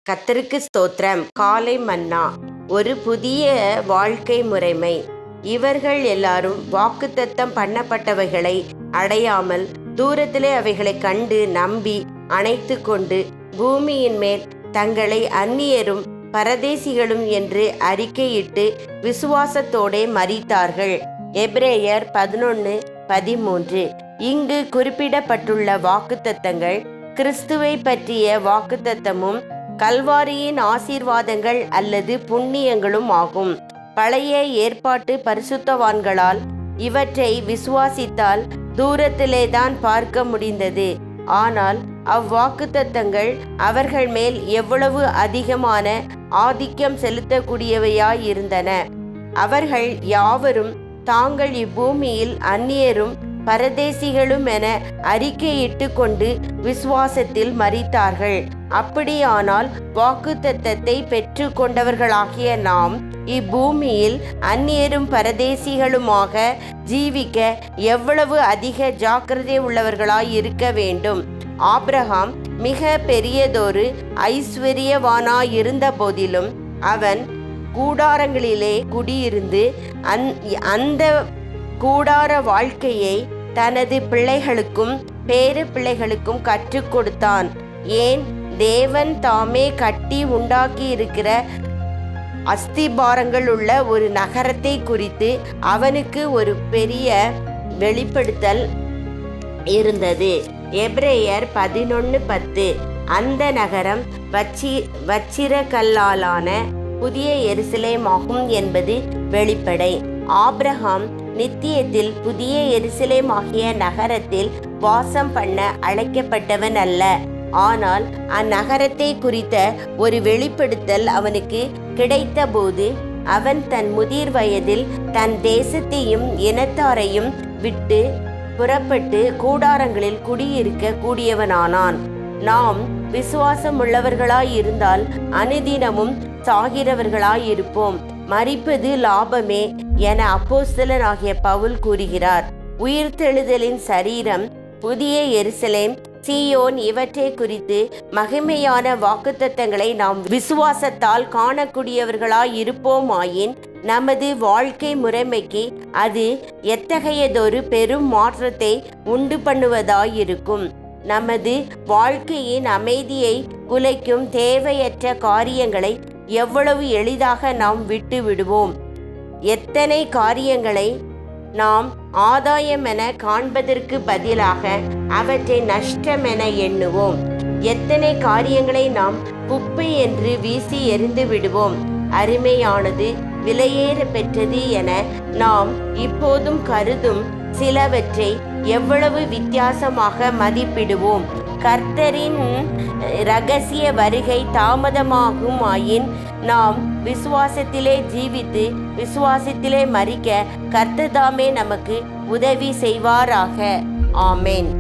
கர்த்தருக்கு ஸ்தோத்திரம். காலை மன்னா ஒரு புதிய வாழ்க்கை முறைமை. இவர்கள் எல்லாரும் வாக்குத்தத்தம் பண்ணப்பட்டவைகளை அடையாமல் தூரத்திலே அவைகளை கண்டு நம்பி அணைத்து கொண்டு பூமியின் மேல் தங்களை அந்நியரும் பரதேசிகளும் என்று அறிக்கையிட்டு விசுவாசத்தோடே மரித்தார்கள். எபிரேயர் 11:13. இங்கு குறிப்பிடப்பட்டுள்ள வாக்குத்தத்தங்கள் கிறிஸ்துவை பற்றிய வாக்குத்தத்தமும் கல்வாரியின் ஆசீர்வாதங்கள் அல்லது புண்ணியங்களும் ஆகும். பழைய ஏற்பாட்டு பரிசுத்தவான்களால் இவற்றை விசுவாசித்தால் தூரத்திலேதான் பார்க்க முடிந்தது. ஆனால் அவ்வாக்குத்தத்தங்கள் அவர்கள் மேல் எவ்வளவு அதிகமான ஆதிக்கம் செலுத்தக்கூடியவையாயிருந்தன. அவர்கள் யாவரும் தாங்கள் இப்பூமியில் அந்நியரும் பரதேசிகளும் என அறிக்கையிட்டு கொண்டு விசுவாசத்தில் மரித்தார்கள். அப்படியானால் வாக்குத்தத்தத்தை பெற்று கொண்டவர்களாகிய நாம் இப்பூமியில் அந்நியரும் பரதேசிகளுமாக ஜீவிக்க எவ்வளவு அதிக ஜாக்கிரதை உள்ளவர்களாய் இருக்க வேண்டும். ஆபிரகாம் மிக பெரியதொரு ஐஸ்வர்யவானாயிருந்த போதிலும் அவன் கூடாரங்களிலே குடியிருந்து அந்த கூடார வாழ்க்கையை தனது பிள்ளைகளுக்கும் பேரு பிள்ளைகளுக்கும் கற்றுக் கொடுத்தான். ஏன்? தேவன் தாமே கட்டி உண்டாக்கி இருக்கிற அஸ்திபாரங்கள் உள்ள ஒரு நகரத்தை குறித்து அவனுக்கு ஒரு பெரிய வெளிப்படுத்தல் இருந்தது. எபிரேயர் 11:10. அந்த நகரம் வச்சிரக்கல்லாலான புதிய எருசலேம் ஆகும் என்பது வெளிப்படை. ஆபிரகாம் நித்தியத்தில் புதிய எருசலேம் ஆகிய நகரத்தில் வாசம் பண்ண அழைக்கப்பட்டவன் அல்ல. ஆனால் அந்நகரத்தை குறித்த ஒரு வெளிப்படுத்தல் அவனுக்கு கிடைத்த போது அவன் தன் முதிர் வயதில் தன் தேசத்தையும் இனத்தாரையும் விட்டு புறப்பட்டு கூடாரங்களில் குடியிருக்க கூடியவனானான். நாம் விசுவாசம் உள்ளவர்களாயிருந்தால் அனுதினமும் சாகிறவர்களாயிருப்போம். மரிப்பது லாபமே என அப்போஸ்தலனாகிய பவுல் கூறுகிறார். உயிர்த்தெழுதலின் சரீரம், புதிய எருசலேம், சீயோன் இவற்றை குறித்து மகிமையான வாக்குத்தத்தங்களை நாம் விசுவாசத்தால் காணக்கூடியவர்களாயிருப்போமாயின் நமது வாழ்க்கை முறைமைக்கு அது எத்தகையதொரு பெரும் மாற்றத்தை உண்டு பண்ணுவதாயிருக்கும். நமது வாழ்க்கையின் அமைதியை குலைக்கும் தேவையற்ற காரியங்களை எவ்வளவு எளிதாக நாம் விட்டு விடுவோம். எத்தனை காரியங்களை நாம் ஆதாயம் என காண்பதற்கு பதிலாக அவற்றை நஷ்டம் என எண்ணுவோம். எத்தனை காரியங்களை நாம் குப்பை என்று வீசி எறிந்து விடுவோம். அருமையானது, விலையேற பெற்றது என நாம் இப்போதும் கருதும் சிலவற்றை எவ்வளவு வித்தியாசமாக மதிப்பிடுவோம். கர்த்தரின் இரகசிய வருகை தாமதமாகும் ஆயின் நாம் விசுவாசத்திலே ஜீவித்து விசுவாசத்திலே மரிக்க கர்த்தர் தாமே நமக்கு உதவி செய்வாராக. ஆமேன்.